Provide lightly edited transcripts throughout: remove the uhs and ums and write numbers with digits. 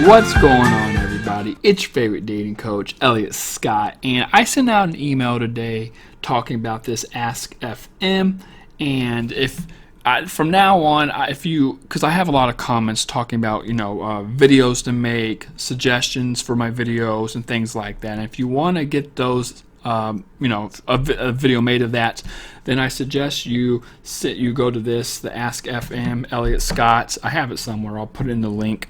What's going on, everybody? It's your favorite dating coach, Elliot Scott, and I sent out an email today talking about this Ask FM. And if from now on, because I have a lot of comments talking about videos to make, suggestions for my videos, and things like that. And if you want to get those, a video made of that, then I suggest you go to the Ask FM Elliot Scott. I have it somewhere. I'll put it in the link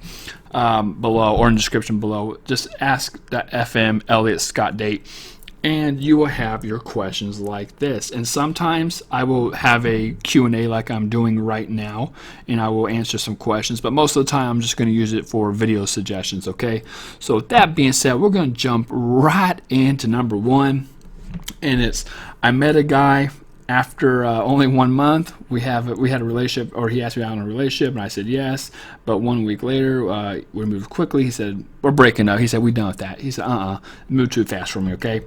below or in the description below. Just Ask.fm Elliot Scott date, and you will have your questions like this. And sometimes I will have a Q&A like I'm doing right now, and I will answer some questions, but most of the time I'm just going to use it for video suggestions. Okay, so with that being said, we're going to jump right into number one, and it's I met a guy after only 1 month. We had a relationship, or he asked me out in a relationship, and I said yes. But 1 week later, we moved quickly. He said, we're breaking up. He said, we done with that. He said, moved too fast for me. Okay,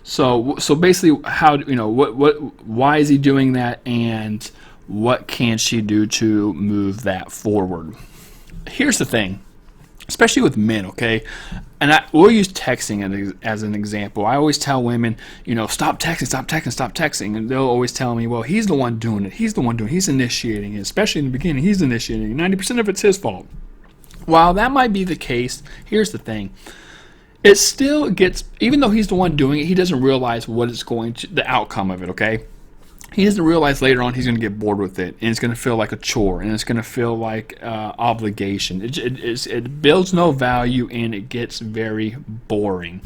so basically, why is he doing that, and what can she do to move that forward? Here's the thing. Especially with men, okay? And we'll use texting as an example. I always tell women, stop texting. And they'll always tell me, well, he's the one doing it. He's initiating it. Especially in the beginning, he's initiating it. 90% of it's his fault. While that might be the case, here's the thing. It still gets, even though he's the one doing it, he doesn't realize the outcome of it, okay? He doesn't realize later on he's going to get bored with it, and it's going to feel like a chore, and it's going to feel like obligation. It builds no value, and it gets very boring.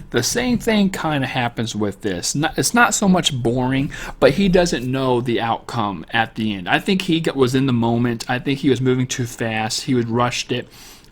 The same thing kind of happens with this. It's not so much boring, but he doesn't know the outcome at the end. I think he was in the moment. I think he was moving too fast. He rushed it.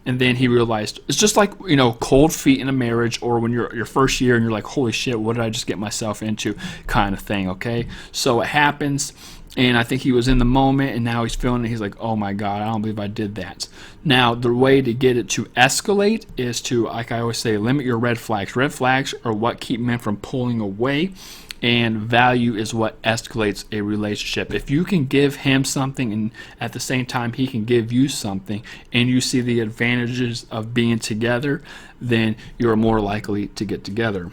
And then he realized it's just like, cold feet in a marriage, or when you're your first year and you're like, holy shit, what did I just get myself into, kind of thing, okay? So it happens, and I think he was in the moment, and now he's feeling it. He's like, oh my God, I don't believe I did that. Now, the way to get it to escalate is to, like I always say, limit your red flags. Red flags are what keep men from pulling away, and value is what escalates a relationship. If you can give him something, and at the same time he can give you something, and you see the advantages of being together, then you're more likely to get together.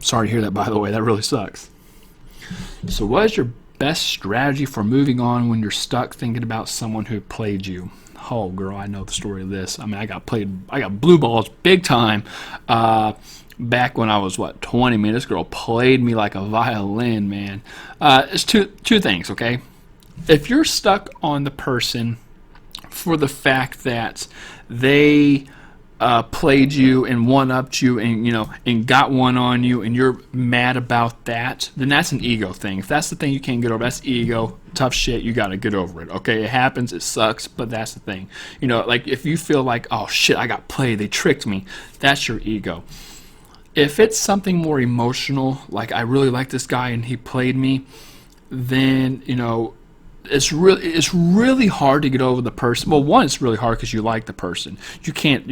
Sorry to hear that, by the way. That really sucks. So what is your best strategy for moving on when you're stuck thinking about someone who played you? Oh, girl, I know the story of this. I mean, I got blue balls big time. Back when I was 20, man, this girl played me like a violin, man. It's two things, okay? If you're stuck on the person for the fact that they played you and one-upped you, and got one on you, and you're mad about that, then that's an ego thing. If that's the thing you can't get over, that's ego. Tough shit, you got to get over it, okay? It happens, it sucks, but that's the thing. Like if you feel like, oh shit, I got played, they tricked me, that's your ego. If it's something more emotional, like I really like this guy and he played me, then it's really hard to get over the person. Well, one, it's really hard because you like the person. You can't.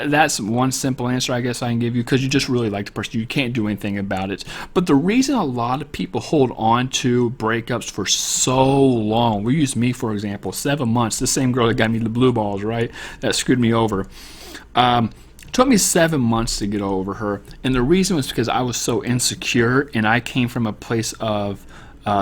That's one simple answer I guess I can give you, because you just really like the person. You can't do anything about it. But the reason a lot of people hold on to breakups for so long, we use me for example, 7 months. The same girl that got me the blue balls, right? That screwed me over. Took me 7 months to get over her, and the reason was because I was so insecure, and I came from a place of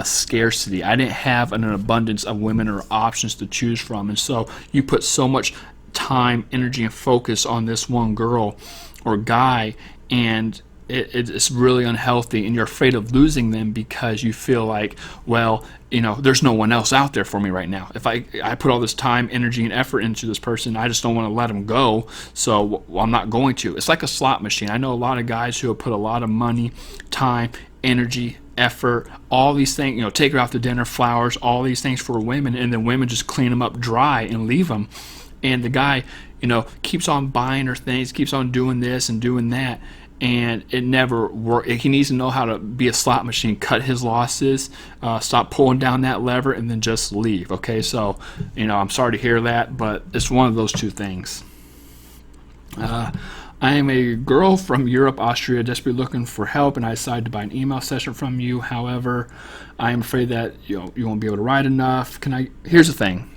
scarcity. I didn't have an abundance of women or options to choose from, and so you put so much time, energy, and focus on this one girl or guy, and it's really unhealthy, and you're afraid of losing them because you feel like, well, there's no one else out there for me right now. If I put all this time, energy, and effort into this person, I just don't want to let them go, so I'm not going to. It's like a slot machine. I know a lot of guys who have put a lot of money, time, energy, effort, all these things, take her out to dinner, flowers, all these things for women, and then women just clean them up dry and leave them. And the guy, keeps on buying her things, keeps on doing this and doing that, and it never worked. He needs to know how to be a slot machine, cut his losses, stop pulling down that lever, and then just leave. Okay, so I'm sorry to hear that, but it's one of those two things. I am a girl from Europe, Austria, desperately looking for help, and I decided to buy an email session from you. However, I am afraid that you won't be able to write enough. Here's the thing.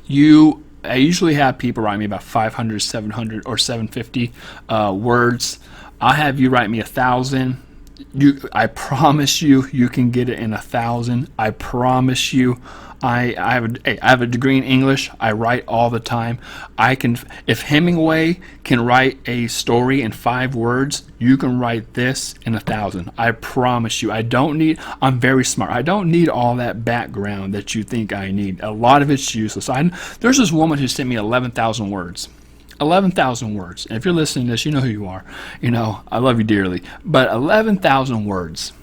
You I usually have people write me about 500, 700, or 750 words. I'll have you write me 1,000. I promise you, you can get it in 1,000. I promise you. I have a degree in English. I write all the time. I can, if Hemingway can write a story in 5 words, you can write this in 1,000. I promise you. I'm very smart. I don't need all that background that you think I need. A lot of it's useless. There's this woman who sent me 11,000 words. 11,000 words. And if you're listening to this, you know who you are. I love you dearly. But 11,000 words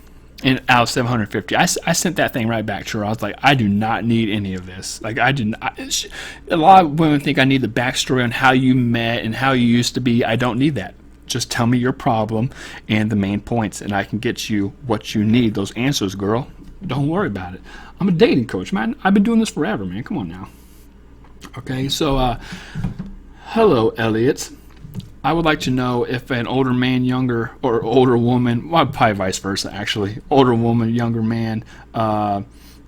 out of 750. I sent that thing right back to her. I was like, I do not need any of this. Like, I didn't. A lot of women think I need the backstory on how you met and how you used to be. I don't need that. Just tell me your problem and the main points, and I can get you what you need. Those answers, girl. Don't worry about it. I'm a dating coach, man. I've been doing this forever, man. Come on now. Okay, so, hello, Elliot. I would like to know if an older man, younger, or older woman, well, probably vice versa, actually. Older woman, younger man,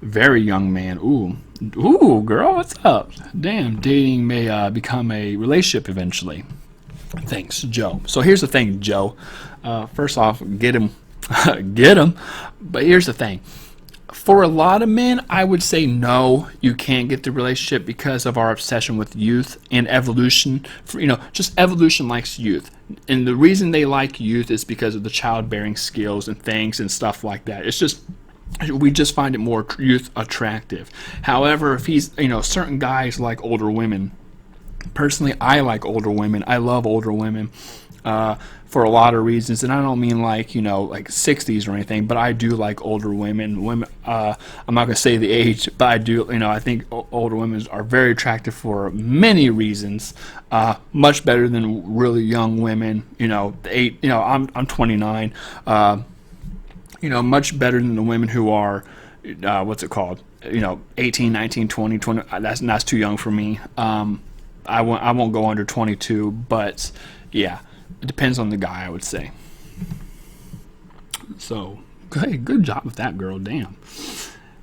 very young man. Ooh, girl, what's up? Damn, dating may become a relationship eventually. Thanks, Joe. So here's the thing, Joe. First off, get him. Get him. But here's the thing. For a lot of men, I would say no, you can't get the relationship because of our obsession with youth and evolution. Just evolution likes youth. And the reason they like youth is because of the childbearing skills and things and stuff like that. We just find it more youth attractive. However, if certain guys like older women. Personally, I like older women. I love older women. For a lot of reasons, and I don't mean like 60s or anything, but I do like older women. I'm not gonna say the age, but I do. I think older women are very attractive for many reasons. Much better than really young women. I'm 29. Much better than the women who are, what's it called? 18, 19, 20, 20. That's too young for me. I won't go under 22, but yeah. It depends on the guy, I would say. So, hey, good job with that, girl. Damn.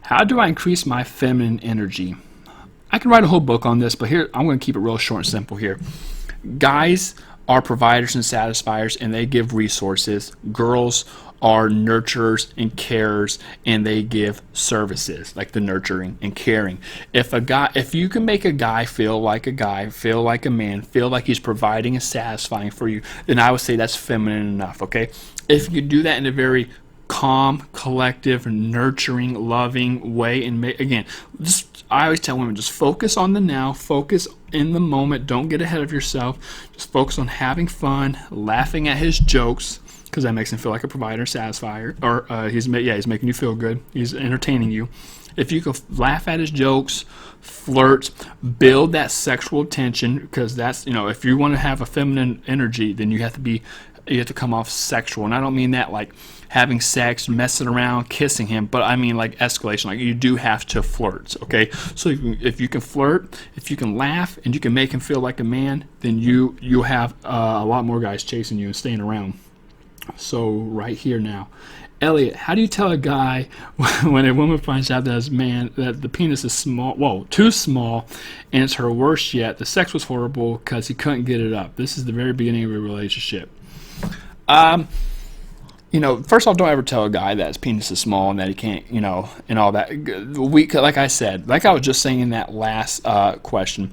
How do I increase my feminine energy? I can write a whole book on this, but here I'm going to keep it real short and simple here. Guys are providers and satisfiers, and they give resources. Girls are nurturers and carers, and they give services, like the nurturing and caring. If you can make a guy, feel like a man, feel like he's providing and satisfying for you, then I would say that's feminine enough, okay? If you do that in a very calm, collective, nurturing, loving way, and I always tell women, just focus on the now, focus in the moment, don't get ahead of yourself, just focus on having fun, laughing at his jokes, because that makes him feel like a provider, satisfier, or he's making you feel good, he's entertaining you. If you can laugh at his jokes, flirt, build that sexual tension, because that's, if you want to have a feminine energy, then you have to come off sexual. And I don't mean that like having sex, messing around, kissing him, but I mean like escalation. Like, you do have to flirt, okay? So if you can flirt, if you can laugh, and you can make him feel like a man, then you have a lot more guys chasing you and staying around. So right here now, Elliot, how do you tell a guy when a woman finds out that the penis is small, too small, and it's her worst yet? The sex was horrible because he couldn't get it up. This is the very beginning of a relationship. First off, don't ever tell a guy that his penis is small and that he can't, and all that. Like I said, like I was just saying in that last question,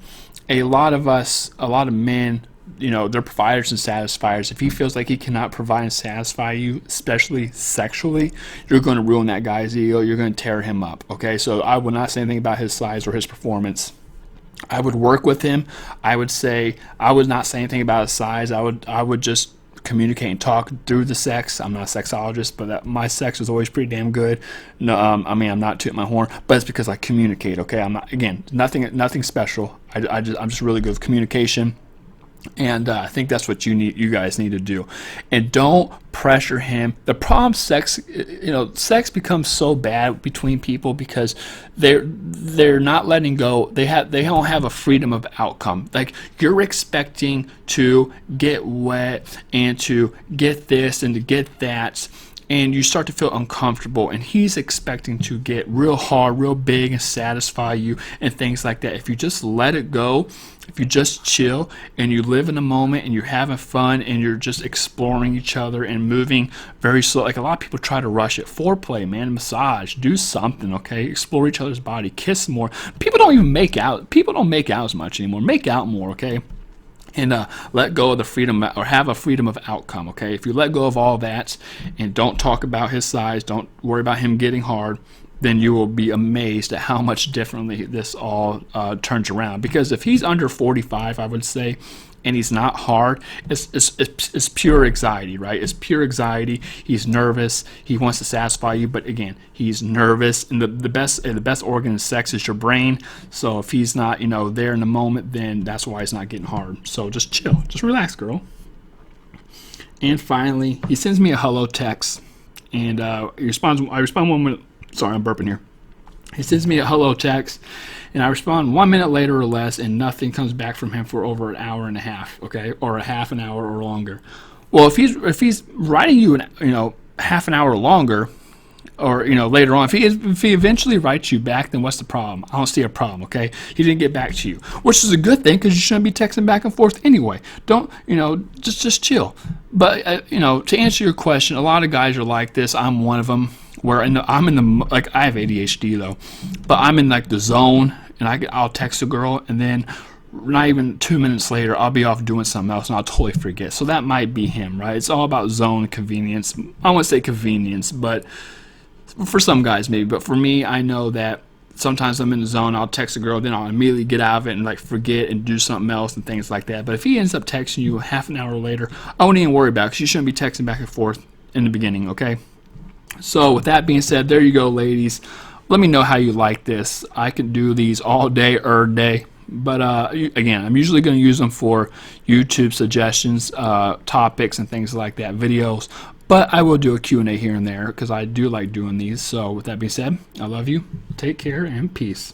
a lot of men, they're providers and satisfiers. If he feels like he cannot provide and satisfy you, especially sexually, you're going to ruin that guy's ego. You're going to tear him up, okay? So I would not say anything about his size or his performance. I would work with him. I would not say anything about his size. I would just communicate and talk through the sex. I'm not a sexologist, but my sex was always pretty damn good. No, I'm not tooting my horn, but it's because I communicate, okay? I'm not, again, nothing special. I'm just really good with communication. And I think that's what you guys need to do. And don't pressure him. The problem, sex becomes so bad between people because they're not letting go. They don't have a freedom of outcome. Like, you're expecting to get wet and to get this and to get that, and you start to feel uncomfortable, and he's expecting to get real hard, real big, and satisfy you and things like that. If you just let it go, if you just chill and you live in the moment and you're having fun and you're just exploring each other and moving very slow, like a lot of people try to rush it. Foreplay, man, massage, do something, okay? Explore each other's body, kiss more. People don't even make out. People don't make out as much anymore. Make out more, okay? And let go of the freedom, or have a freedom of outcome, okay? If you let go of all that and don't talk about his size, don't worry about him getting hard, then you will be amazed at how much differently this all turns around. Because if he's under 45, I would say, and he's not hard, it's pure anxiety, right? It's pure anxiety. He's nervous. He wants to satisfy you, but again, he's nervous. And the best organ in sex is your brain. So if he's not, there in the moment, then that's why he's not getting hard. So just chill, just relax, girl. And finally, he sends me a hello text, and I respond 1 minute. Sorry, I'm burping here. He sends me a hello text, and I respond 1 minute later or less, and nothing comes back from him for over an hour and a half, okay, or a half an hour or longer. Well, if he's writing you half an hour longer, or later on, if he eventually writes you back, then what's the problem? I don't see a problem, okay? He didn't get back to you, which is a good thing, because you shouldn't be texting back and forth anyway. Don't just chill. But to answer your question, a lot of guys are like this. I'm one of them. Where I'm in the, like, I have ADHD though, but I'm in like the zone, and I'll text a girl, and then not even 2 minutes later I'll be off doing something else, and I'll totally forget. So that might be him, right? It's all about zone convenience. I won't say convenience, but for some guys maybe. But for me, I know that sometimes I'm in the zone, I'll text a girl, then I'll immediately get out of it and like forget and do something else and things like that. But if he ends up texting you half an hour later, I won't even worry about it, because you shouldn't be texting back and forth in the beginning, okay? So with that being said, there you go, ladies. Let me know how you like this. I can do these all day, every day. But again, I'm usually going to use them for YouTube suggestions, topics, and things like that, videos. But I will do a Q&A here and there, because I do like doing these. So with that being said, I love you. Take care and peace.